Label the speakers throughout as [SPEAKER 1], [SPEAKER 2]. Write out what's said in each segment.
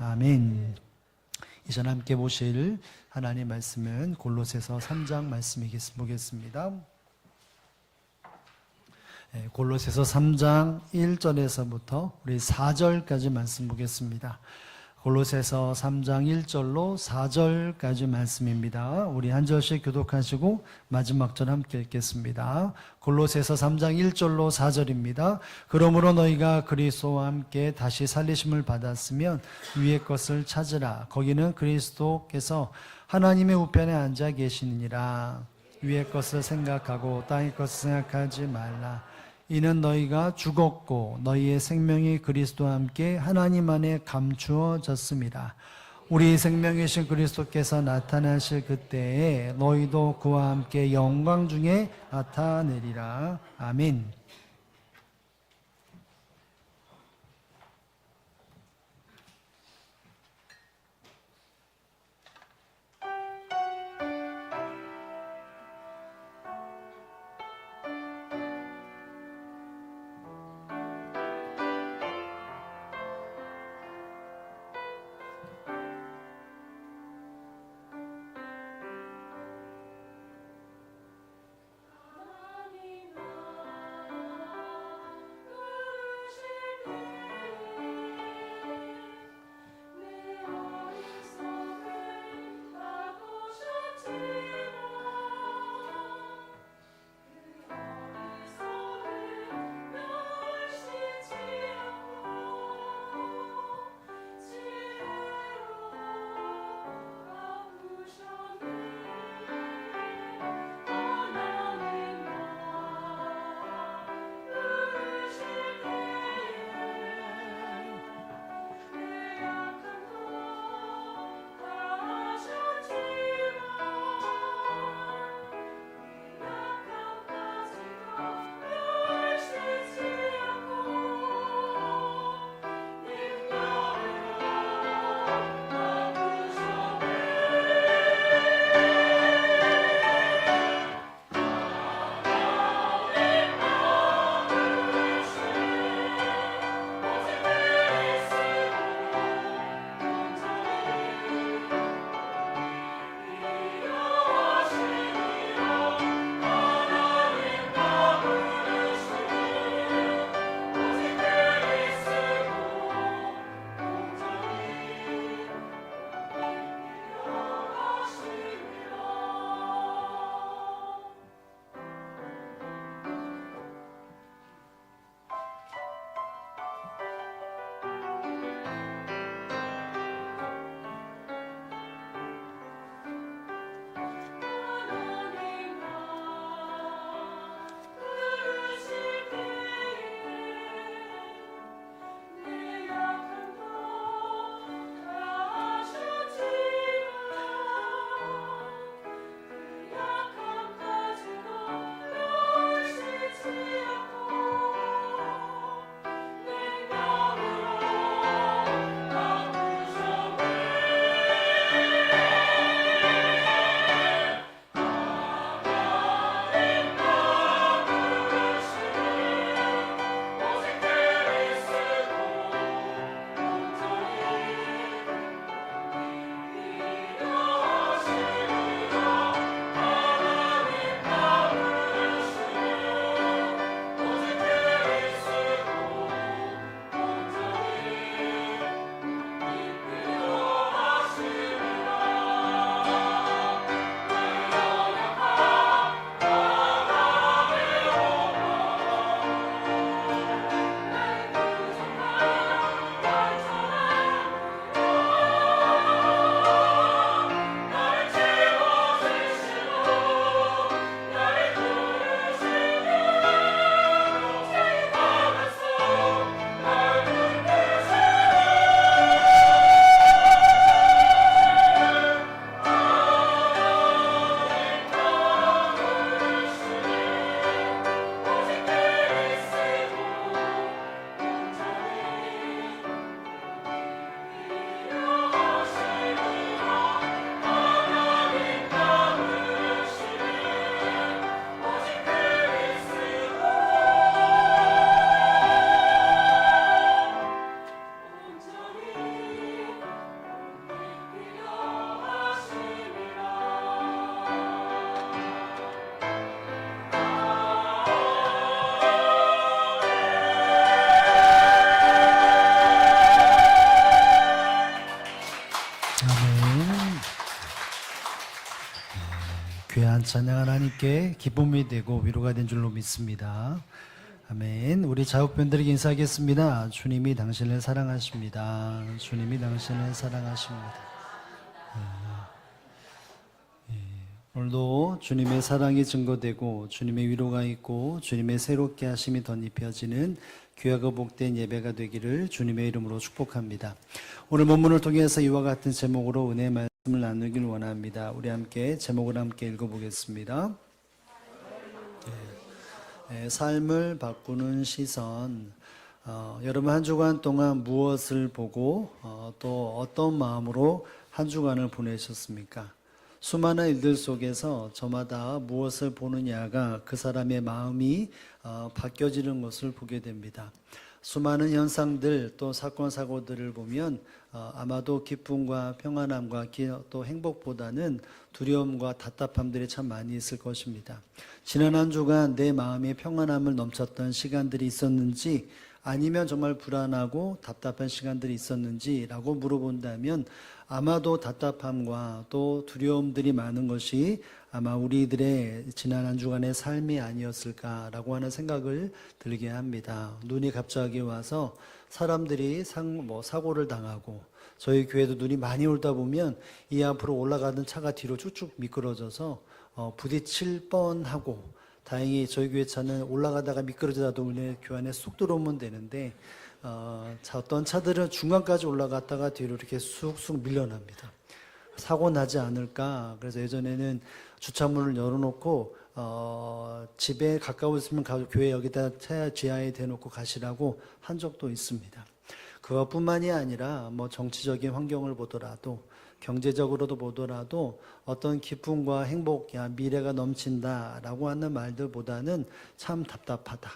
[SPEAKER 1] 아멘. 이전 함께 보실 하나님 말씀은 골로새서 3장 말씀이겠습니다. 골로새서 3장 1절에서부터 우리 4절까지 말씀 보겠습니다. 골로새서 3장 1절로 4절까지 말씀입니다. 우리 한 절씩 교독하시고 마지막 절 함께 읽겠습니다. 골로새서 3장 1절로 4절입니다. 그러므로 너희가 그리스도와 함께 다시 살리심을 받았으면 위의 것을 찾으라. 거기는 그리스도께서 하나님의 우편에 앉아 계시느니라. 위의 것을 생각하고 땅의 것을 생각하지 말라. 이는 너희가 죽었고 너희의 생명이 그리스도와 함께 하나님 안에 감추어졌습니다. 우리 생명이신 그리스도께서 나타나실 그때에 너희도 그와 함께 영광 중에 나타내리라. 아멘. 귀한 찬양 하나님께 기쁨이 되고 위로가 된 줄로 믿습니다. 아멘. 우리 자국변들에게 인사하겠습니다. 주님이 당신을 사랑하십니다. 주님이 당신을 사랑하십니다. 오늘도 주님의 사랑이 증거되고 주님의 위로가 있고 주님의 새롭게 하심이 덧입혀지는 귀하고 복된 예배가 되기를 주님의 이름으로 축복합니다. 오늘 본문을 통해서 이와 같은 제목으로 은혜의 말씀을 나누길 원합니다. 우리 함께 제목을 함께 읽어보겠습니다. 삶을 바꾸는 시선. 여러분 한 주간 동안 무엇을 보고 또 어떤 마음으로 한 주간을 보내셨습니까? 수많은 일들 속에서 저마다 무엇을 보느냐가 그 사람의 마음이 바뀌어지는 것을 보게 됩니다. 수많은 현상들 또 사건 사고들을 보면 아마도 기쁨과 평안함과 또 행복보다는 두려움과 답답함들이 참 많이 있을 것입니다. 지난 한 주간 내 마음에 평안함을 넘쳤던 시간들이 있었는지 아니면 정말 불안하고 답답한 시간들이 있었는지라고 물어본다면 아마도 답답함과 또 두려움들이 많은 것이 아마 우리들의 지난 한 주간의 삶이 아니었을까라고 하는 생각을 들게 합니다. 눈이 갑자기 와서 사람들이 사고를 당하고 저희 교회도 눈이 많이 올다 보면 이 앞으로 올라가던 차가 뒤로 쭉쭉 미끄러져서 부딪힐 뻔하고 다행히 저희 교회 차는 올라가다가 미끄러지다도 우리 교회 안에 쑥 들어오면 되는데 어떤 차들은 중간까지 올라갔다가 뒤로 이렇게 쑥쑥 밀려납니다. 사고 나지 않을까. 그래서 예전에는 주차문을 열어놓고 집에 가까웠으면 교회 여기다 차 지하에 대놓고 가시라고 한 적도 있습니다. 그것뿐만이 아니라 정치적인 환경을 보더라도 경제적으로도 보더라도 어떤 기쁨과 행복, 미래가 넘친다라고 하는 말들보다는 참 답답하다.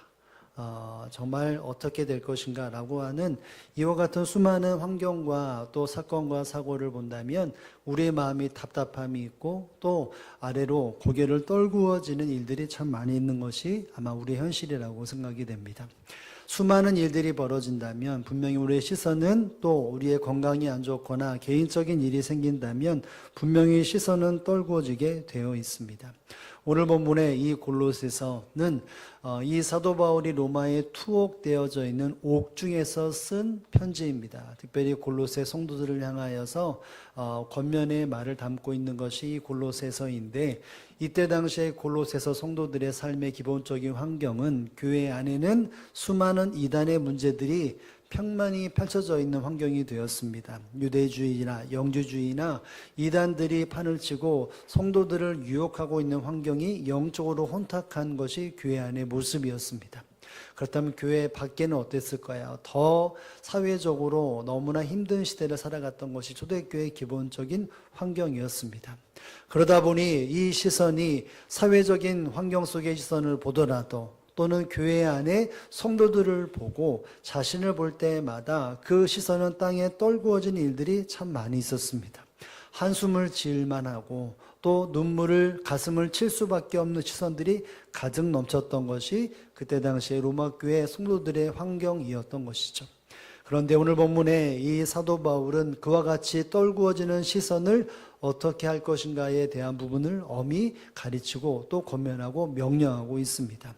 [SPEAKER 1] 정말 어떻게 될 것인가 라고 하는 이와 같은 수많은 환경과 또 사건과 사고를 본다면 우리의 마음이 답답함이 있고 또 아래로 고개를 떨구어지는 일들이 참 많이 있는 것이 아마 우리의 현실이라고 생각이 됩니다. 수많은 일들이 벌어진다면 분명히 우리의 시선은 또 우리의 건강이 안 좋거나 개인적인 일이 생긴다면 분명히 시선은 떨구어지게 되어 있습니다. 오늘 본문의 이 골로새서는 이 사도 바울이 로마에 투옥되어져 있는 옥 중에서 쓴 편지입니다. 특별히 골로새 성도들을 향하여서 겉면의 말을 담고 있는 것이 골로새서인데 이때 당시에 골로새서 성도들의 삶의 기본적인 환경은 교회 안에는 수많은 이단의 문제들이 평만히 펼쳐져 있는 환경이 되었습니다. 유대주의나 영주주의나 이단들이 판을 치고 성도들을 유혹하고 있는 환경이 영적으로 혼탁한 것이 교회 안의 모습이었습니다. 그렇다면 교회 밖에는 어땠을까요? 더 사회적으로 너무나 힘든 시대를 살아갔던 것이 초대교회의 기본적인 환경이었습니다. 그러다 보니 이 시선이 사회적인 환경 속의 시선을 보더라도 또는 교회 안에 성도들을 보고 자신을 볼 때마다 그 시선은 땅에 떨구어진 일들이 참 많이 있었습니다. 한숨을 지을 만하고 또 가슴을 칠 수밖에 없는 시선들이 가득 넘쳤던 것이 그때 당시에 로마 교회 성도들의 환경이었던 것이죠. 그런데 오늘 본문에 이 사도 바울은 그와 같이 떨구어지는 시선을 어떻게 할 것인가에 대한 부분을 엄히 가르치고 또 권면하고 명령하고 있습니다.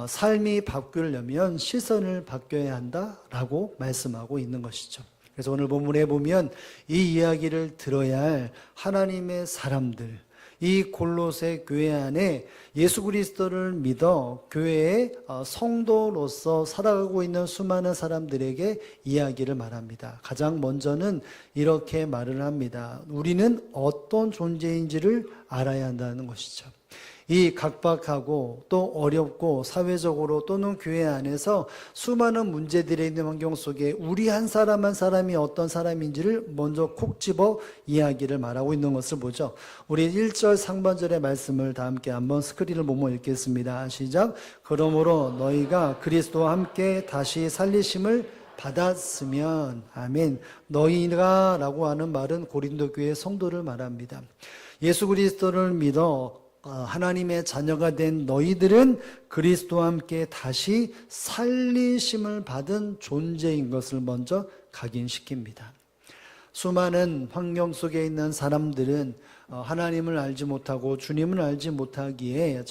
[SPEAKER 1] 삶이 바뀌려면 시선을 바뀌어야 한다라고 말씀하고 있는 것이죠. 그래서 오늘 본문에 보면 이 이야기를 들어야 할 하나님의 사람들, 이 골로새 교회 안에 예수 그리스도를 믿어 교회의 성도로서 살아가고 있는 수많은 사람들에게 이야기를 말합니다. 가장 먼저는 이렇게 말을 합니다. 우리는 어떤 존재인지를 알아야 한다는 것이죠. 이 각박하고 또 어렵고 사회적으로 또는 교회 안에서 수많은 문제들이 있는 환경 속에 우리 한 사람 한 사람이 어떤 사람인지를 먼저 콕 집어 이야기를 말하고 있는 것을 보죠. 우리 1절 상반절의 말씀을 다 함께 한번 스크린을 보며 읽겠습니다. 시작. 그러므로 너희가 그리스도와 함께 다시 살리심을 받았으면 아멘. 너희가 라고 하는 말은 고린도 교회 성도를 말합니다. 예수 그리스도를 믿어 하나님의 자녀가 된 너희들은 그리스도와 함께 다시 살리심을 받은 존재인 것을 먼저 각인시킵니다. 수많은 환경 속에 있는 사람들은 하나님을 알지 못하고 주님을 알지 못하기에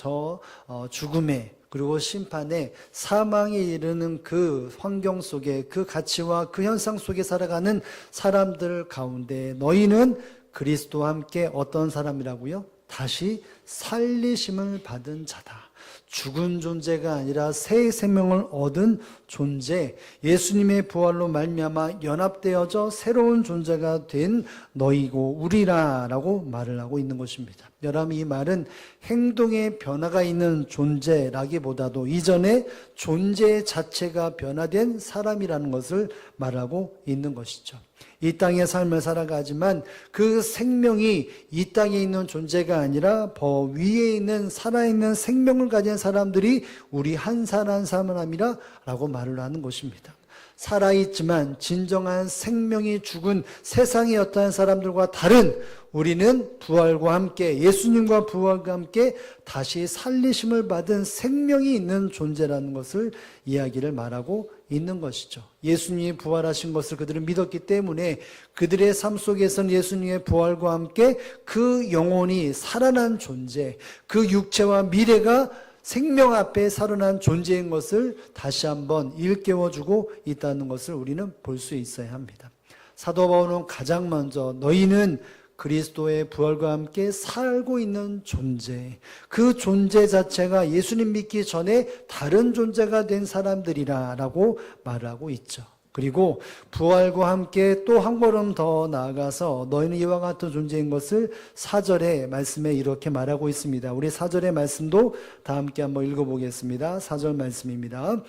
[SPEAKER 1] 죽음에 그리고 심판에 사망에 이르는 그 환경 속에 그 가치와 그 현상 속에 살아가는 사람들 가운데 너희는 그리스도와 함께 어떤 사람이라고요? 다시 살리심을 받은 자다. 죽은 존재가 아니라 새 생명을 얻은 존재, 예수님의 부활로 말미암아 연합되어져 새로운 존재가 된 너희고 우리라라고 말을 하고 있는 것입니다. 여러분, 이 말은 행동의 변화가 있는 존재라기보다도 이전에 존재 자체가 변화된 사람이라는 것을 말하고 있는 것이죠. 이 땅의 삶을 살아가지만 그 생명이 이 땅에 있는 존재가 아니라 더 위에 있는 살아있는 생명을 가진 사람들이 우리 한 사람이라 라고 말을 하는 것입니다. 살아있지만 진정한 생명이 죽은 세상의 어떠한 사람들과 다른 우리는 부활과 함께 예수님과 부활과 함께 다시 살리심을 받은 생명이 있는 존재라는 것을 이야기를 말하고 있는 것이죠. 예수님이 부활하신 것을 그들은 믿었기 때문에 그들의 삶 속에서는 예수님의 부활과 함께 그 영혼이 살아난 존재, 그 육체와 미래가 생명 앞에 살아난 존재인 것을 다시 한번 일깨워주고 있다는 것을 우리는 볼 수 있어야 합니다. 사도 바울은 가장 먼저 너희는 그리스도의 부활과 함께 살고 있는 존재, 그 존재 자체가 예수님 믿기 전에 다른 존재가 된 사람들이라고 말하고 있죠. 그리고 부활과 함께 또 한 걸음 더 나아가서 너희는 이와 같은 존재인 것을 4절의 말씀에 이렇게 말하고 있습니다. 우리 4절의 말씀도 다 함께 한번 읽어보겠습니다. 4절 말씀입니다.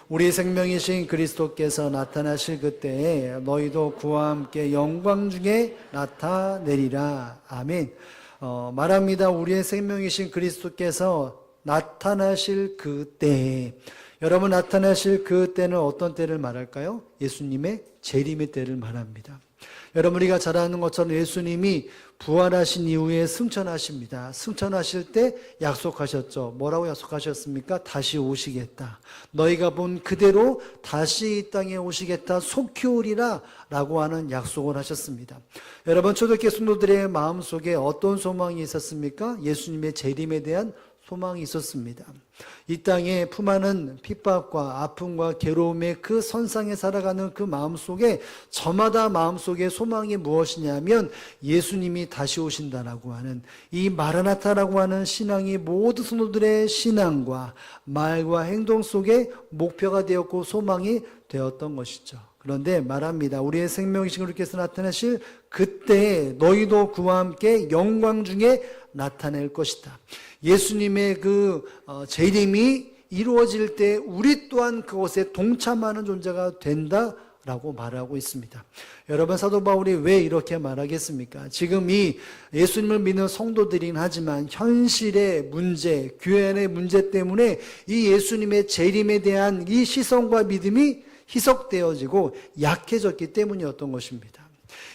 [SPEAKER 1] 우리 생명이신 그리스도께서 나타나실 그때에 너희도 그와 함께 영광 중에 나타내리라. 아멘. 말합니다. 우리의 생명이신 그리스도께서 나타나실 그때에, 여러분, 나타나실 그 때는 어떤 때를 말할까요? 예수님의 재림의 때를 말합니다. 여러분, 우리가 잘 아는 것처럼 예수님이 부활하신 이후에 승천하십니다. 승천하실 때 약속하셨죠. 뭐라고 약속하셨습니까? 다시 오시겠다. 너희가 본 그대로 다시 이 땅에 오시겠다. 속히 오리라 라고 하는 약속을 하셨습니다. 여러분, 초대교회 성도들의 마음속에 어떤 소망이 있었습니까? 예수님의 재림에 대한 소망이 있었습니다. 이 땅에 품하는 핍박과 아픔과 괴로움의 그 선상에 살아가는 그 마음속에 저마다 마음속에 소망이 무엇이냐면 예수님이 다시 오신다라고 하는 이 마라나타라고 하는 신앙이 모두 성도들의 신앙과 말과 행동 속에 목표가 되었고 소망이 되었던 것이죠. 그런데 말합니다. 우리의 생명이신 그리스도께서 나타나실 그때에 너희도 그와 함께 영광 중에 나타낼 것이다. 예수님의 그 재림이 이루어질 때 우리 또한 그것에 동참하는 존재가 된다라고 말하고 있습니다. 여러분, 사도 바울이 왜 이렇게 말하겠습니까? 지금 이 예수님을 믿는 성도들이긴 하지만 현실의 문제, 교회 안의 문제 때문에 이 예수님의 재림에 대한 이 시선과 믿음이 희석되어지고 약해졌기 때문이었던 것입니다.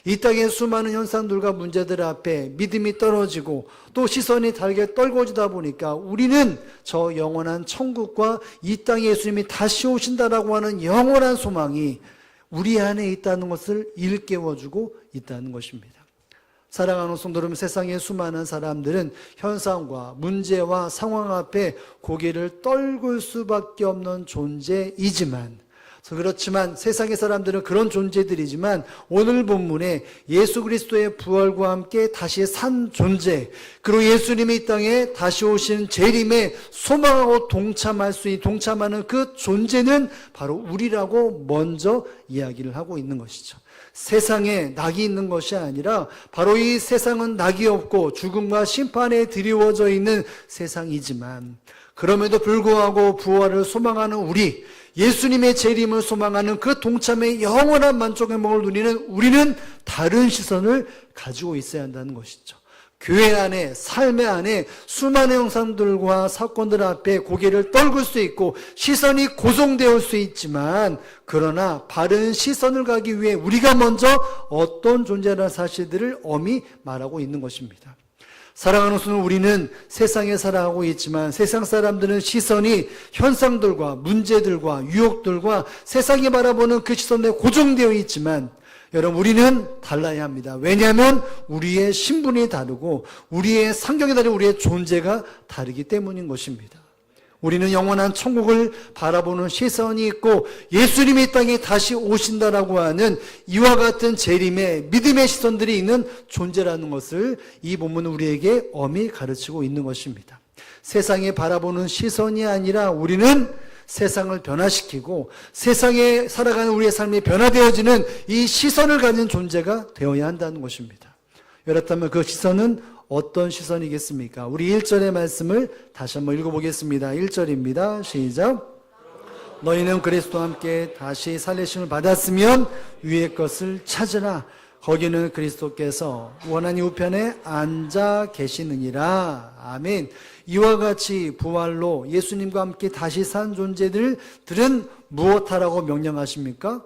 [SPEAKER 1] 이 땅의 수많은 현상들과 문제들 앞에 믿음이 떨어지고 또 시선이 달게 떨궈지다 보니까 우리는 저 영원한 천국과 이 땅에 예수님이 다시 오신다라고 하는 영원한 소망이 우리 안에 있다는 것을 일깨워주고 있다는 것입니다. 사랑하는 성도 여러분, 세상의 수많은 사람들은 현상과 문제와 상황 앞에 고개를 떨굴 수밖에 없는 존재이지만, 그렇지만 세상의 사람들은 그런 존재들이지만 오늘 본문에 예수 그리스도의 부활과 함께 다시 산 존재, 그리고 예수님이 이 땅에 다시 오신 재림에 소망하고 동참하는 그 존재는 바로 우리라고 먼저 이야기를 하고 있는 것이죠. 세상에 낙이 있는 것이 아니라 바로 이 세상은 낙이 없고 죽음과 심판에 드리워져 있는 세상이지만 그럼에도 불구하고 부활을 소망하는 우리, 예수님의 재림을 소망하는 그 동참의 영원한 만족의 행복을 누리는 우리는 다른 시선을 가지고 있어야 한다는 것이죠. 교회 안에, 삶의 안에 수많은 형상들과 사건들 앞에 고개를 떨굴 수 있고 시선이 고정되어 수 있지만, 그러나 바른 시선을 가기 위해 우리가 먼저 어떤 존재라는 사실들을 엄히 말하고 있는 것입니다. 사랑하는 성도, 우리는 세상에 살아가고 있지만 세상 사람들은 시선이 현상들과 문제들과 유혹들과 세상이 바라보는 그 시선에 고정되어 있지만 여러분, 우리는 달라야 합니다. 왜냐하면 우리의 신분이 다르고 우리의 성격이 다르고 우리의 존재가 다르기 때문인 것입니다. 우리는 영원한 천국을 바라보는 시선이 있고 예수님이 이 땅에 다시 오신다라고 하는 이와 같은 재림의 믿음의 시선들이 있는 존재라는 것을 이 본문은 우리에게 엄히 가르치고 있는 것입니다. 세상에 바라보는 시선이 아니라 우리는 세상을 변화시키고 세상에 살아가는 우리의 삶이 변화되어지는 이 시선을 가진 존재가 되어야 한다는 것입니다. 그렇다면 그 시선은 어떤 시선이겠습니까? 우리 1절의 말씀을 다시 한번 읽어보겠습니다. 1절입니다. 시작. 너희는 그리스도와 함께 다시 살리심을 받았으면 위의 것을 찾으라. 거기는 그리스도께서 원하니 우편에 앉아 계시느니라. 아멘. 이와 같이 부활로 예수님과 함께 다시 산 존재들은 무엇하라고 명령하십니까?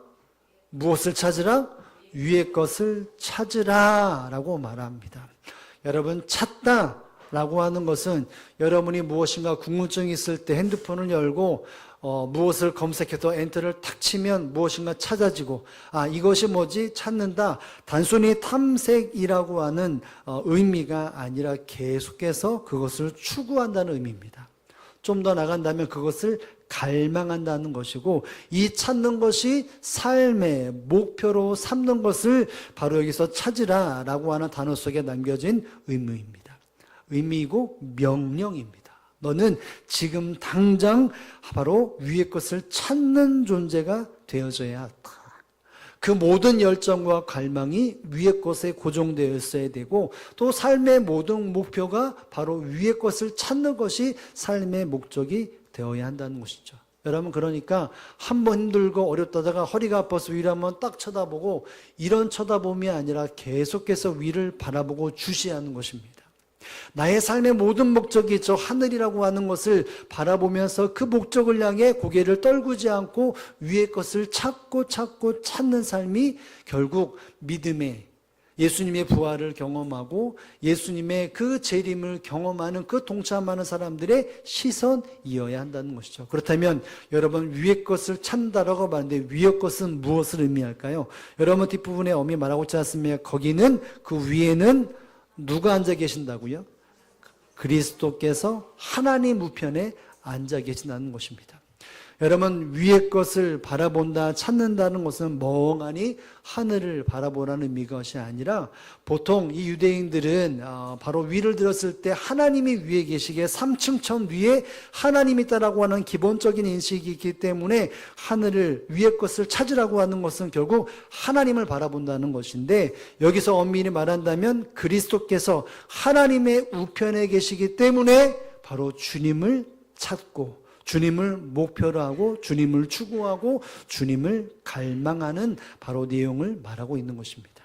[SPEAKER 1] 무엇을 찾으라? 위의 것을 찾으라 라고 말합니다. 여러분, 찾다라고 하는 것은 여러분이 무엇인가 궁금증이 있을 때 핸드폰을 열고 무엇을 검색해서 엔터를 탁 치면 무엇인가 찾아지고 이것이 뭐지? 찾는다. 단순히 탐색이라고 하는 의미가 아니라 계속해서 그것을 추구한다는 의미입니다. 좀 더 나간다면 그것을 갈망한다는 것이고 이 찾는 것이 삶의 목표로 삼는 것을 바로 여기서 찾으라라고 하는 단어 속에 남겨진 의미입니다. 의미이고 명령입니다. 너는 지금 당장 바로 위의 것을 찾는 존재가 되어져야 한다. 그 모든 열정과 갈망이 위의 것에 고정되어 있어야 되고 또 삶의 모든 목표가 바로 위의 것을 찾는 것이 삶의 목적이 되어야 한다는 것이죠. 여러분, 그러니까 한번 힘들고 어렵다다가 허리가 아파서 위를 한번 딱 쳐다보고 이런 쳐다봄이 아니라 계속해서 위를 바라보고 주시하는 것입니다. 나의 삶의 모든 목적이 저 하늘이라고 하는 것을 바라보면서 그 목적을 향해 고개를 떨구지 않고 위의 것을 찾고 찾는 삶이 결국 믿음의 예수님의 부활을 경험하고 예수님의 그 재림을 경험하는 그 동참하는 사람들의 시선이어야 한다는 것이죠. 그렇다면 여러분, 위의 것을 찾는다라고 말하는데 위의 것은 무엇을 의미할까요? 여러분, 뒷부분에 엄히 말하고 있지 않습니까? 거기는 그 위에는 누가 앉아 계신다고요? 그리스도께서 하나님 우편에 앉아 계신다는 것입니다. 여러분, 위의 것을 바라본다, 찾는다는 것은 멍하니 하늘을 바라보라는 의미것이 아니라 보통 이 유대인들은 바로 위를 들었을 때 하나님이 위에 계시기에 3층 천 위에 하나님이 있다라고 하는 기본적인 인식이 있기 때문에 하늘을 위의 것을 찾으라고 하는 것은 결국 하나님을 바라본다는 것인데 여기서 엄밀히 말한다면 그리스도께서 하나님의 우편에 계시기 때문에 바로 주님을 찾고 주님을 목표로 하고 주님을 추구하고 주님을 갈망하는 바로 내용을 말하고 있는 것입니다.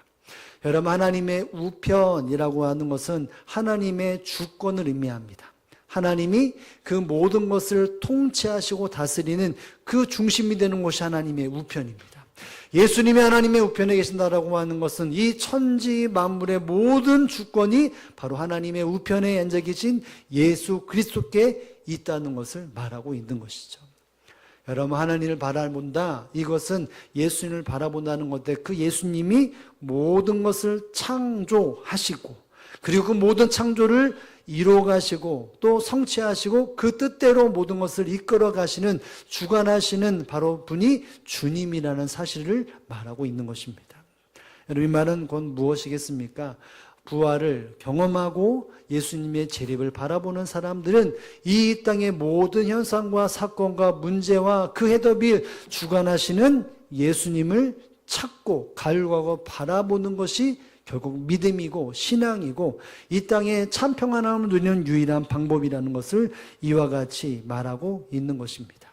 [SPEAKER 1] 여러분, 하나님의 우편이라고 하는 것은 하나님의 주권을 의미합니다. 하나님이 그 모든 것을 통치하시고 다스리는 그 중심이 되는 곳이 하나님의 우편입니다. 예수님이 하나님의 우편에 계신다라고 하는 것은 이 천지 만물의 모든 주권이 바로 하나님의 우편에 앉아 계신 예수 그리스도께 있다는 것을 말하고 있는 것이죠. 여러분, 하나님을 바라본다, 이것은 예수님을 바라본다는 건데 그 예수님이 모든 것을 창조하시고 그리고 그 모든 창조를 이루어가시고 또 성취하시고 그 뜻대로 모든 것을 이끌어 가시는 주관하시는 바로 분이 주님이라는 사실을 말하고 있는 것입니다. 여러분, 이 말은 곧 무엇이겠습니까? 부활을 경험하고 예수님의 재림을 바라보는 사람들은 이 땅의 모든 현상과 사건과 문제와 그 해답을 주관하시는 예수님을 찾고 갈구하고 바라보는 것이 결국 믿음이고 신앙이고 이 땅에 참 평안함을 누리는 유일한 방법이라는 것을 이와 같이 말하고 있는 것입니다.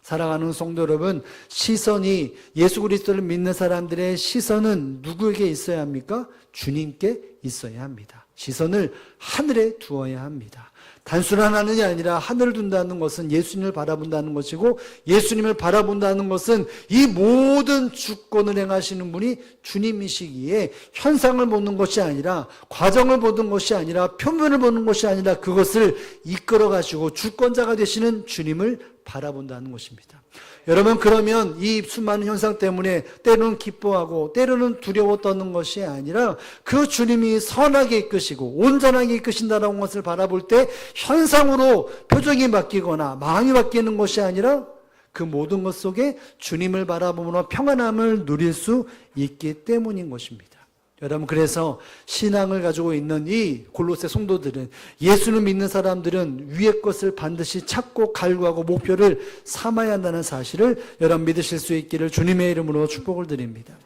[SPEAKER 1] 사랑하는 성도 여러분, 시선이 예수 그리스도를 믿는 사람들의 시선은 누구에게 있어야 합니까? 주님께 있어야 합니다. 시선을 하늘에 두어야 합니다. 단순한 하늘이 아니라 하늘을 둔다는 것은 예수님을 바라본다는 것이고 예수님을 바라본다는 것은 이 모든 주권을 행하시는 분이 주님이시기에 현상을 보는 것이 아니라 과정을 보는 것이 아니라 표면을 보는 것이 아니라 그것을 이끌어 가시고 주권자가 되시는 주님을 바라본다는 것입니다. 여러분, 그러면 이 수많은 현상 때문에 때로는 기뻐하고 때로는 두려워 떠는 것이 아니라 그 주님이 선하게 이끄시고 온전하게 이끄신다는 것을 바라볼 때 현상으로 표정이 바뀌거나 마음이 바뀌는 것이 아니라 그 모든 것 속에 주님을 바라보므로 평안함을 누릴 수 있기 때문인 것입니다. 여러분, 그래서 신앙을 가지고 있는 이 골로새 성도들은, 예수를 믿는 사람들은 위의 것을 반드시 찾고 갈구하고 목표를 삼아야 한다는 사실을 여러분 믿으실 수 있기를 주님의 이름으로 축복을 드립니다.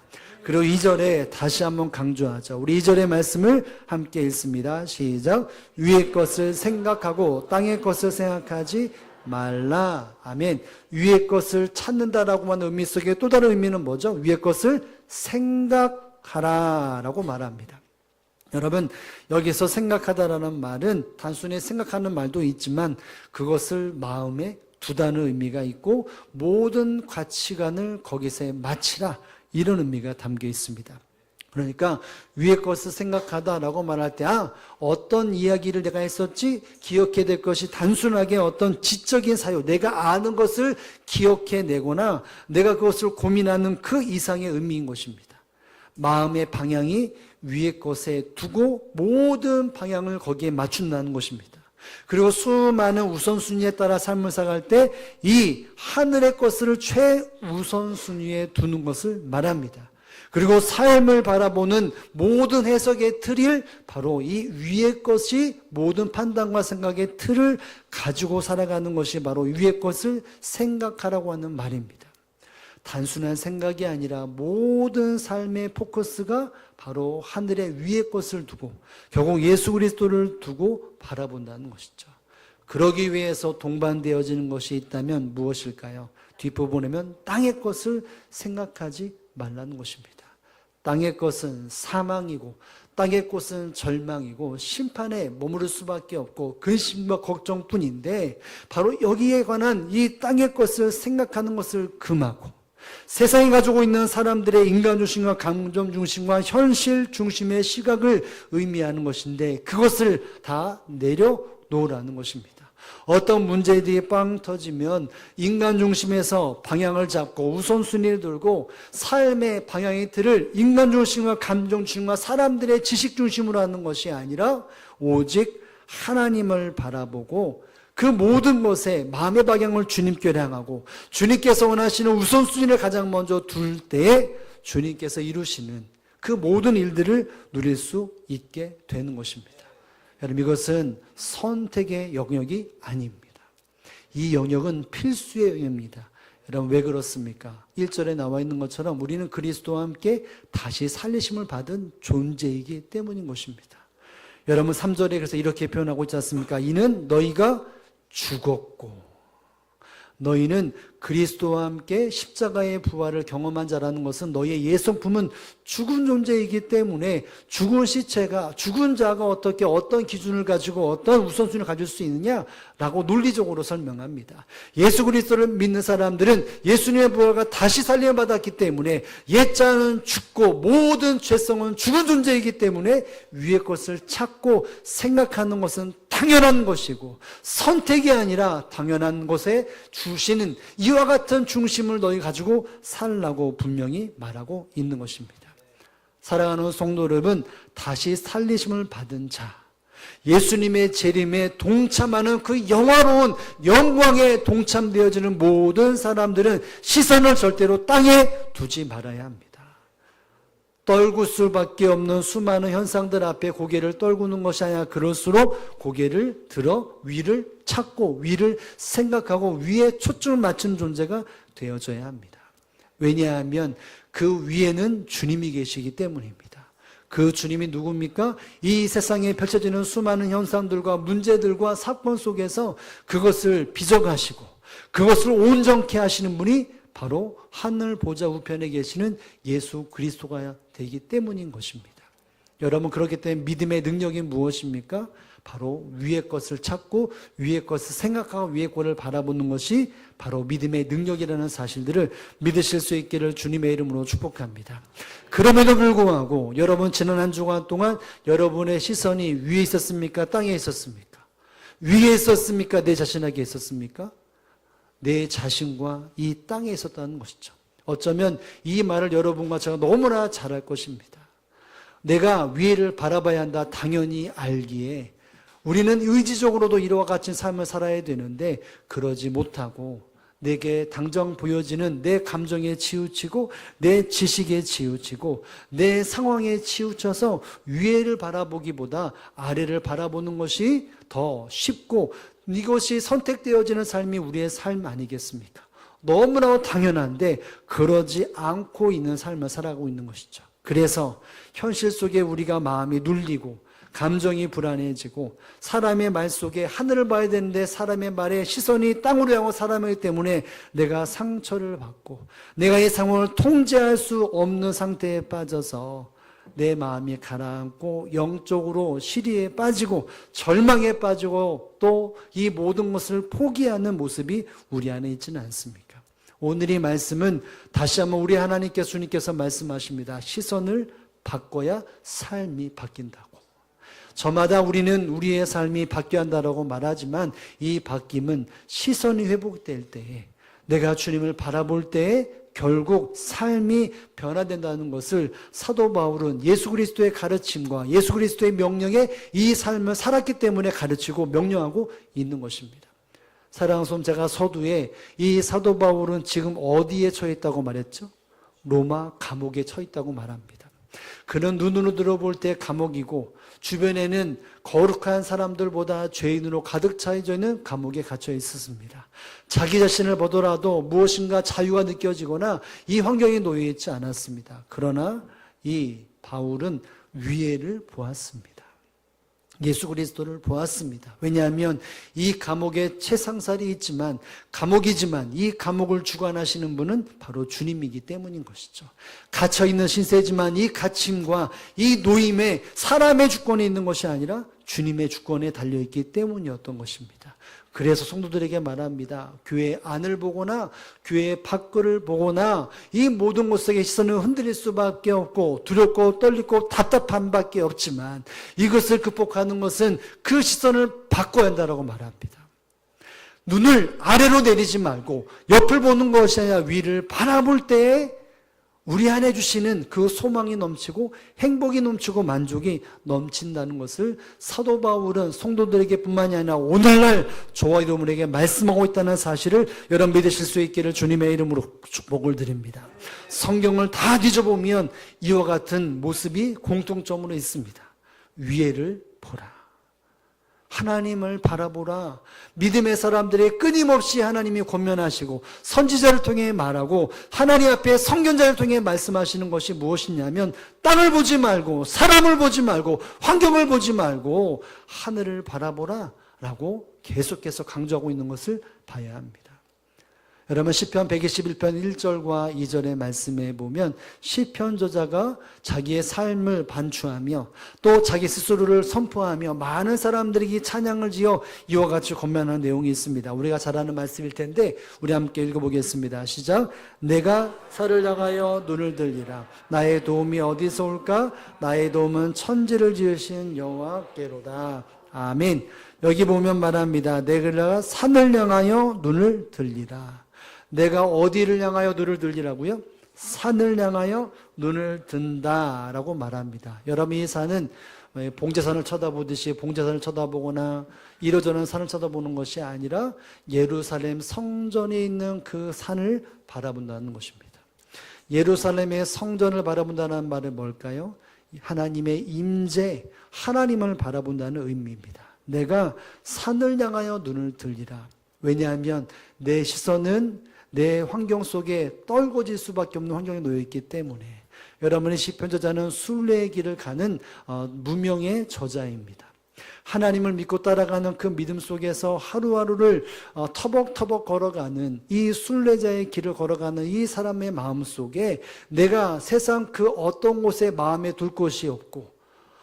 [SPEAKER 1] 그리고 2절에 다시 한번 강조하죠. 우리 2절의 말씀을 함께 읽습니다. 시작. 위의 것을 생각하고 땅의 것을 생각하지 말라. 아멘. 위의 것을 찾는다라고 하는 의미 속에 또 다른 의미는 뭐죠? 위의 것을 생각하라라고 말합니다. 여러분, 여기서 생각하다라는 말은 단순히 생각하는 말도 있지만 그것을 마음에 두다는 의미가 있고 모든 가치관을 거기서 마치라, 이런 의미가 담겨 있습니다. 그러니까 위의 것을 생각하다라고 말할 때 어떤 이야기를 내가 했었지 기억해야 될 것이 단순하게 어떤 지적인 사유, 내가 아는 것을 기억해내거나 내가 그것을 고민하는 그 이상의 의미인 것입니다. 마음의 방향이 위의 것에 두고 모든 방향을 거기에 맞춘다는 것입니다. 그리고 수많은 우선순위에 따라 삶을 살아갈 때 이 하늘의 것을 최우선순위에 두는 것을 말합니다. 그리고 삶을 바라보는 모든 해석의 틀이 바로 이 위의 것이 모든 판단과 생각의 틀을 가지고 살아가는 것이 바로 위의 것을 생각하라고 하는 말입니다. 단순한 생각이 아니라 모든 삶의 포커스가 바로 하늘의 위의 것을 두고 결국 예수 그리스도를 두고 바라본다는 것이죠. 그러기 위해서 동반되어지는 것이 있다면 무엇일까요? 뒷부분에 보면 땅의 것을 생각하지 말라는 것입니다. 땅의 것은 사망이고 땅의 것은 절망이고 심판에 머무를 수밖에 없고 근심과 걱정뿐인데 바로 여기에 관한 이 땅의 것을 생각하는 것을 금하고 세상이 가지고 있는 사람들의 인간 중심과 감정 중심과 현실 중심의 시각을 의미하는 것인데 그것을 다 내려놓으라는 것입니다. 어떤 문제들이 빵 터지면 인간 중심에서 방향을 잡고 우선순위를 들고 삶의 방향의 틀을 인간 중심과 감정 중심과 사람들의 지식 중심으로 하는 것이 아니라 오직 하나님을 바라보고 그 모든 것에 마음의 방향을 주님께 향하고 주님께서 원하시는 우선순위를 가장 먼저 둘 때에 주님께서 이루시는 그 모든 일들을 누릴 수 있게 되는 것입니다. 여러분, 이것은 선택의 영역이 아닙니다. 이 영역은 필수의 영역입니다. 여러분, 왜 그렇습니까? 1절에 나와 있는 것처럼 우리는 그리스도와 함께 다시 살리심을 받은 존재이기 때문인 것입니다. 여러분, 3절에 그래서 이렇게 표현하고 있지 않습니까? 이는 너희가 죽었고 너희는 그리스도와 함께 십자가의 부활을 경험한 자라는 것은 너희의 예성품은 죽은 존재이기 때문에 죽은 시체가, 죽은 자가 어떻게 어떤 기준을 가지고 어떤 우선순위를 가질 수 있느냐라고 논리적으로 설명합니다. 예수 그리스도를 믿는 사람들은 예수님의 부활과 다시 살림을 받았기 때문에 옛자는 죽고 모든 죄성은 죽은 존재이기 때문에 위의 것을 찾고 생각하는 것은 당연한 것이고 선택이 아니라 당연한 것에 주시는 이와 같은 중심을 너희 가지고 살라고 분명히 말하고 있는 것입니다. 사랑하는 성도 여러분, 다시 살리심을 받은 자, 예수님의 재림에 동참하는 그 영화로운 영광에 동참되어지는 모든 사람들은 시선을 절대로 땅에 두지 말아야 합니다. 떨굴 수밖에 없는 수많은 현상들 앞에 고개를 떨구는 것이 아니라 그럴수록 고개를 들어 위를 찾고 위를 생각하고 위에 초점을 맞춘 존재가 되어져야 합니다. 왜냐하면 그 위에는 주님이 계시기 때문입니다. 그 주님이 누굽니까? 이 세상에 펼쳐지는 수많은 현상들과 문제들과 사건 속에서 그것을 빚어가시고 그것을 온전케 하시는 분이 바로 하늘 보좌 우편에 계시는 예수 그리스도가 되기 때문인 것입니다. 여러분, 그렇기 때문에 믿음의 능력이 무엇입니까? 바로 위의 것을 찾고 위의 것을 생각하고 위의 것을 바라보는 것이 바로 믿음의 능력이라는 사실들을 믿으실 수 있기를 주님의 이름으로 축복합니다. 그럼에도 불구하고 여러분, 지난 한 주간 동안 여러분의 시선이 위에 있었습니까? 땅에 있었습니까? 위에 있었습니까? 내 자신에게 있었습니까? 내 자신과 이 땅에 있었다는 것이죠. 어쩌면 이 말을 여러분과 제가 너무나 잘 알 것입니다. 내가 위에를 바라봐야 한다 당연히 알기에 우리는 의지적으로도 이와 같은 삶을 살아야 되는데 그러지 못하고 내게 당장 보여지는 내 감정에 치우치고 내 지식에 치우치고 내 상황에 치우쳐서 위에를 바라보기보다 아래를 바라보는 것이 더 쉽고 이것이 선택되어지는 삶이 우리의 삶 아니겠습니까? 너무나 당연한데 그러지 않고 있는 삶을 살아가고 있는 것이죠. 그래서 현실 속에 우리가 마음이 눌리고 감정이 불안해지고 사람의 말 속에 하늘을 봐야 되는데 사람의 말에 시선이 땅으로 향하고 사람이기 때문에 내가 상처를 받고 내가 이 상황을 통제할 수 없는 상태에 빠져서 내 마음이 가라앉고 영적으로 시리에 빠지고 절망에 빠지고 또 이 모든 것을 포기하는 모습이 우리 안에 있지는 않습니까? 오늘 이 말씀은 다시 한번 우리 하나님께서 주님께서 말씀하십니다. 시선을 바꿔야 삶이 바뀐다고. 저마다 우리는 우리의 삶이 바뀌어야 한다고 말하지만 이 바뀜은 시선이 회복될 때에 내가 주님을 바라볼 때에 결국 삶이 변화된다는 것을 사도 바울은 예수 그리스도의 가르침과 예수 그리스도의 명령에 이 삶을 살았기 때문에 가르치고 명령하고 있는 것입니다. 사랑하는 성, 제가 서두에 이 사도 바울은 지금 어디에 처해 있다고 말했죠? 로마 감옥에 처해 있다고 말합니다. 그는 눈으로 들어볼 때 감옥이고 주변에는 거룩한 사람들보다 죄인으로 가득 차여져 있는 감옥에 갇혀 있었습니다. 자기 자신을 보더라도 무엇인가 자유가 느껴지거나 이 환경에 놓여 있지 않았습니다. 그러나 이 바울은 위에를 보았습니다. 예수 그리스도를 보았습니다. 왜냐하면 이 감옥에 최상살이 있지만 감옥이지만 이 감옥을 주관하시는 분은 바로 주님이기 때문인 것이죠. 갇혀있는 신세지만 이 갇힘과 이 노임에 사람의 주권이 있는 것이 아니라 주님의 주권에 달려있기 때문이었던 것입니다. 그래서 성도들에게 말합니다. 교회 안을 보거나 교회 밖을 보거나 이 모든 곳에 시선을 흔들릴 수밖에 없고 두렵고 떨리고 답답한 밖에 없지만 이것을 극복하는 것은 그 시선을 바꿔야 한다고 말합니다. 눈을 아래로 내리지 말고 옆을 보는 것이 아니라 위를 바라볼 때에 우리 안에 주시는 그 소망이 넘치고 행복이 넘치고 만족이 넘친다는 것을 사도 바울은 성도들에게 뿐만이 아니라 오늘날 저와 여러분에게 말씀하고 있다는 사실을 여러분 믿으실 수 있기를 주님의 이름으로 축복을 드립니다. 성경을 다 뒤져보면 이와 같은 모습이 공통점으로 있습니다. 위에를 보라. 하나님을 바라보라. 믿음의 사람들이 끊임없이 하나님이 권면하시고 선지자를 통해 말하고 하나님 앞에 선견자를 통해 말씀하시는 것이 무엇이냐면 땅을 보지 말고 사람을 보지 말고 환경을 보지 말고 하늘을 바라보라 라고 계속해서 강조하고 있는 것을 봐야 합니다. 여러분 시편 121편 1절과 2절의 말씀에 보면 시편 저자가 자기의 삶을 반추하며 또 자기 스스로를 선포하며 많은 사람들에게 찬양을 지어 이와 같이 권면하는 내용이 있습니다. 우리가 잘 아는 말씀일 텐데 우리 함께 읽어보겠습니다. 시작. 내가 산을 향하여 눈을 들리라. 나의 도움이 어디서 올까? 나의 도움은 천지를 지으신 여호와께로다. 아멘. 여기 보면 말합니다. 내가 산을 향하여 눈을 들리라. 내가 어디를 향하여 눈을 들리라고요? 산을 향하여 눈을 든다라고 말합니다. 여러분 이 산은 봉제산을 쳐다보듯이 봉제산을 쳐다보거나 이러저런 산을 쳐다보는 것이 아니라 예루살렘 성전에 있는 그 산을 바라본다는 것입니다. 예루살렘의 성전을 바라본다는 말은 뭘까요? 하나님의 임재, 하나님을 바라본다는 의미입니다. 내가 산을 향하여 눈을 들리라. 왜냐하면 내 시선은 내 환경 속에 떨궈질 수밖에 없는 환경에 놓여있기 때문에 여러분의 시편 저자는 순례의 길을 가는 무명의 저자입니다. 하나님을 믿고 따라가는 그 믿음 속에서 하루하루를 터벅터벅 걸어가는 이 순례자의 길을 걸어가는 이 사람의 마음 속에 내가 세상 그 어떤 곳에 마음에 둘 곳이 없고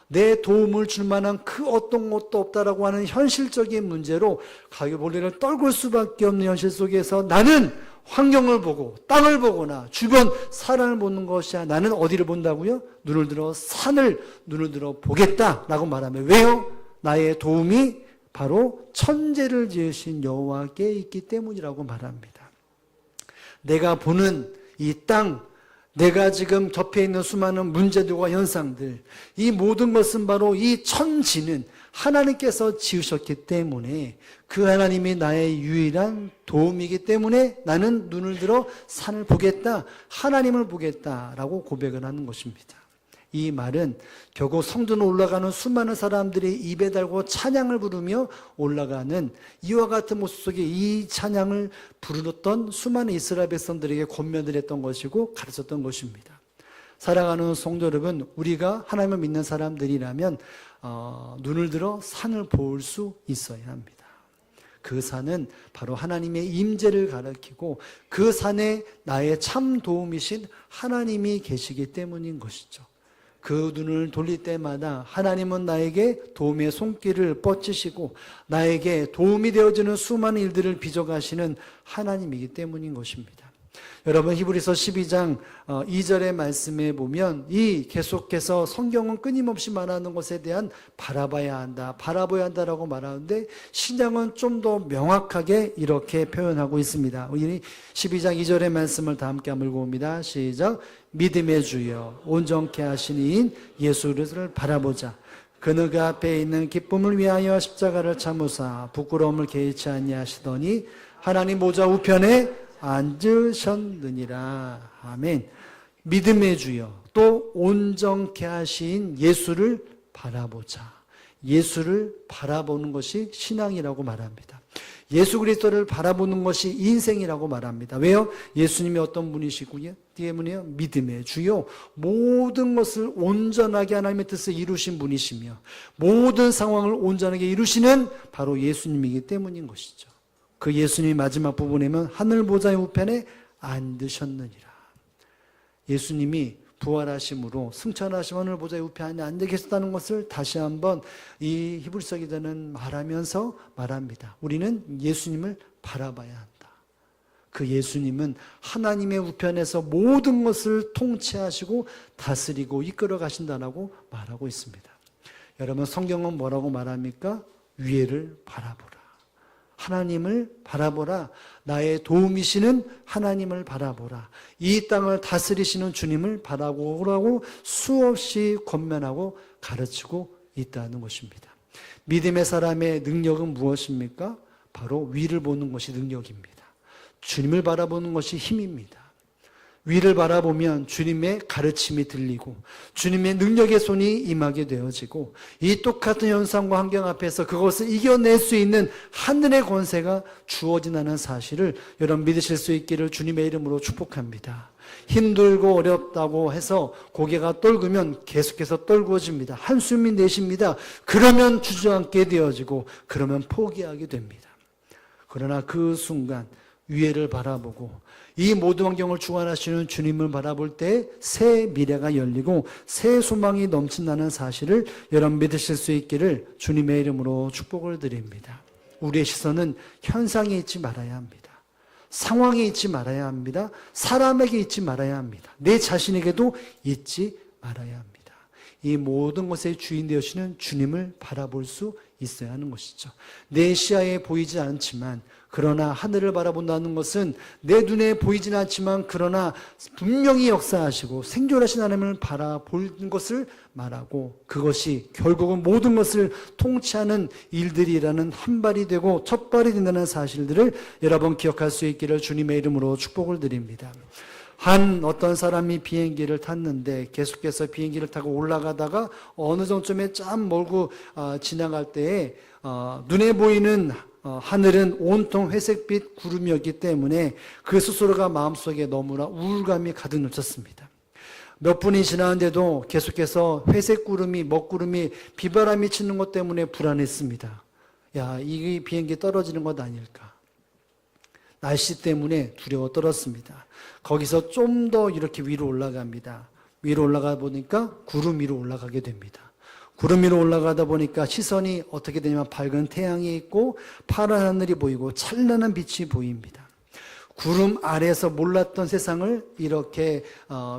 [SPEAKER 1] 내 도움을 줄 만한 그 어떤 것도 없다라고 하는 현실적인 문제로 가위볼리를 떨굴 수밖에 없는 현실 속에서 나는 환경을 보고 땅을 보거나 주변 사람을 보는 것이 아니라 나는 어디를 본다고요? 눈을 들어 산을 눈을 들어 보겠다라고 말하면 왜요? 나의 도움이 바로 천재를 지으신 여호와께 있기 때문이라고 말합니다. 내가 보는 이 땅, 내가 지금 접해 있는 수많은 문제들과 현상들, 이 모든 것은 바로 이 천지는 하나님께서 지으셨기 때문에 그 하나님이 나의 유일한 도움이기 때문에 나는 눈을 들어 산을 보겠다, 하나님을 보겠다라고 고백을 하는 것입니다. 이 말은 결국 성전에 올라가는 수많은 사람들이 입에 달고 찬양을 부르며 올라가는 이와 같은 모습 속에 이 찬양을 부르던 수많은 이스라엘 백성들에게 권면을 했던 것이고 가르쳤던 것입니다. 사랑하는 성도 여러분, 우리가 하나님을 믿는 사람들이라면 눈을 들어 산을 볼 수 있어야 합니다. 그 산은 바로 하나님의 임재를 가리키고 그 산에 나의 참 도움이신 하나님이 계시기 때문인 것이죠. 그 눈을 돌릴 때마다 하나님은 나에게 도움의 손길을 뻗치시고 나에게 도움이 되어주는 수많은 일들을 빚어가시는 하나님이기 때문인 것입니다. 여러분, 히브리서 12장 2절의 말씀에 보면 이 계속해서 성경은 끊임없이 말하는 것에 대한 바라봐야 한다라고 말하는데 신약은 좀 더 명확하게 이렇게 표현하고 있습니다. 우리 12장 2절의 말씀을 다 함께 한번 읽어봅니다. 시작. 믿음의 주여 온전케 하신 이인 예수 그리스도를 바라보자. 그는 그 앞에 있는 기쁨을 위하여 십자가를 참으사 부끄러움을 개의치 아니하시더니 하나님 보좌 우편에 앉으셨느니라. 아멘. 믿음의 주여, 또 온전케 하신 예수를 바라보자. 예수를 바라보는 것이 신앙이라고 말합니다. 예수 그리스도를 바라보는 것이 인생이라고 말합니다. 왜요? 예수님이 어떤 분이시고요? 때문에요. 믿음의 주요, 모든 것을 온전하게 하나님의 뜻을 이루신 분이시며 모든 상황을 온전하게 이루시는 바로 예수님이기 때문인 것이죠. 그 예수님이 마지막 부분에 보면 하늘 보좌의 우편에 앉으셨느니라. 예수님이 부활하심으로 승천하심 하늘 보좌의 우편에 앉아 계셨다는 것을 다시 한번 이 히브리서 기자는 말하면서 말합니다. 우리는 예수님을 바라봐야 한다. 그 예수님은 하나님의 우편에서 모든 것을 통치하시고 다스리고 이끌어 가신다라고 말하고 있습니다. 여러분, 성경은 뭐라고 말합니까? 위에를 바라보라. 하나님을 바라보라. 나의 도움이시는 하나님을 바라보라. 이 땅을 다스리시는 주님을 바라보라고 수없이 권면하고 가르치고 있다는 것입니다. 믿음의 사람의 능력은 무엇입니까? 바로 위를 보는 것이 능력입니다. 주님을 바라보는 것이 힘입니다. 위를 바라보면 주님의 가르침이 들리고 주님의 능력의 손이 임하게 되어지고 이 똑같은 현상과 환경 앞에서 그것을 이겨낼 수 있는 하늘의 권세가 주어진다는 사실을 여러분 믿으실 수 있기를 주님의 이름으로 축복합니다. 힘들고 어렵다고 해서 고개가 떨구면 계속해서 떨구어집니다. 한숨이 내쉽니다. 그러면 주저앉게 되어지고 그러면 포기하게 됩니다. 그러나 그 순간 위에를 바라보고 이 모든 환경을 주관하시는 주님을 바라볼 때 새 미래가 열리고 새 소망이 넘친다는 사실을 여러분 믿으실 수 있기를 주님의 이름으로 축복을 드립니다. 우리의 시선은 현상에 있지 말아야 합니다. 상황에 있지 말아야 합니다. 사람에게 있지 말아야 합니다. 내 자신에게도 있지 말아야 합니다. 이 모든 것의 주인 되시는 주님을 바라볼 수 있어야 하는 것이죠. 내 시야에 보이지 않지만 그러나 하늘을 바라본다는 것은 내 눈에 보이지는 않지만 그러나 분명히 역사하시고 생존하신 하나님을 바라보는 것을 말하고 그것이 결국은 모든 것을 통치하는 일들이라는 한 발이 되고 첫 발이 된다는 사실들을 여러분 기억할 수 있기를 주님의 이름으로 축복을 드립니다. 어떤 사람이 비행기를 탔는데 계속해서 비행기를 타고 올라가다가 어느 정점에 참 멀고 지나갈 때에 눈에 보이는 하늘은 온통 회색빛 구름이었기 때문에 그 스스로가 마음속에 너무나 우울감이 가득 넘쳤습니다. 몇 분이 지나는데도 계속해서 회색 구름이, 먹구름이, 비바람이 치는 것 때문에 불안했습니다. 야, 이 비행기 떨어지는 것 아닐까. 날씨 때문에 두려워 떨었습니다. 거기서 좀 더 이렇게 위로 올라갑니다. 위로 올라가 보니까 구름 위로 올라가게 됩니다. 구름 위로 올라가다 보니까 시선이 어떻게 되냐면 밝은 태양이 있고 파란 하늘이 보이고 찬란한 빛이 보입니다. 구름 아래에서 몰랐던 세상을 이렇게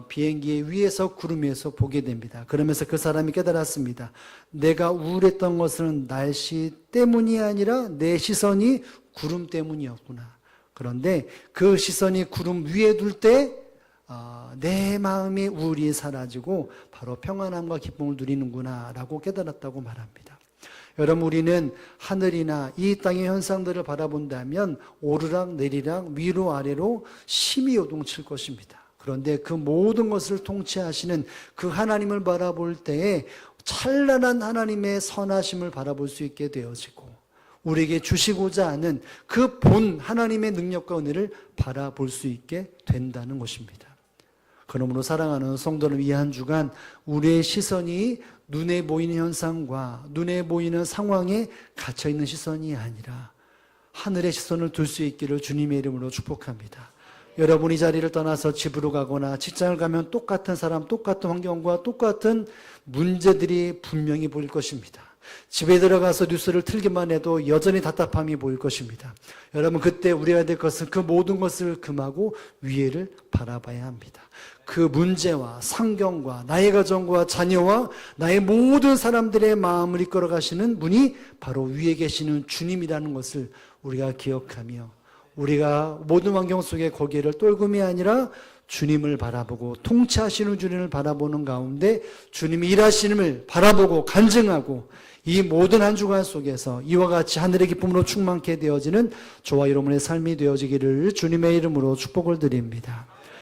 [SPEAKER 1] 비행기 위에서 구름 위에서 보게 됩니다. 그러면서 그 사람이 깨달았습니다. 내가 우울했던 것은 날씨 때문이 아니라 내 시선이 구름 때문이었구나. 그런데 그 시선이 구름 위에 둘 때 내 마음의 우울이 사라지고 바로 평안함과 기쁨을 누리는구나 라고 깨달았다고 말합니다. 여러분, 우리는 하늘이나 이 땅의 현상들을 바라본다면 오르락 내리락 위로 아래로 심히 요동칠 것입니다. 그런데 그 모든 것을 통치하시는 그 하나님을 바라볼 때에 찬란한 하나님의 선하심을 바라볼 수 있게 되어지고 우리에게 주시고자 하는 그 본 하나님의 능력과 은혜를 바라볼 수 있게 된다는 것입니다. 그러므로 사랑하는 성도를 이 한 주간 우리의 시선이 눈에 보이는 현상과 눈에 보이는 상황에 갇혀있는 시선이 아니라 하늘의 시선을 둘 수 있기를 주님의 이름으로 축복합니다. 여러분이 자리를 떠나서 집으로 가거나 직장을 가면 똑같은 사람, 똑같은 환경과 똑같은 문제들이 분명히 보일 것입니다. 집에 들어가서 뉴스를 틀기만 해도 여전히 답답함이 보일 것입니다. 여러분, 그때 우리가 해야 될 것은 그 모든 것을 금하고 위에를 바라봐야 합니다. 그 문제와 상경과 나의 가정과 자녀와 나의 모든 사람들의 마음을 이끌어 가시는 분이 바로 위에 계시는 주님이라는 것을 우리가 기억하며 우리가 모든 환경 속에 고개를 떨굼이 아니라 주님을 바라보고 통치하시는 주님을 바라보는 가운데 주님이 일하시는을 바라보고 간증하고 이 모든 한 주간 속에서 이와 같이 하늘의 기쁨으로 충만케 되어지는 저와 여러분의 삶이 되어지기를 주님의 이름으로 축복을 드립니다.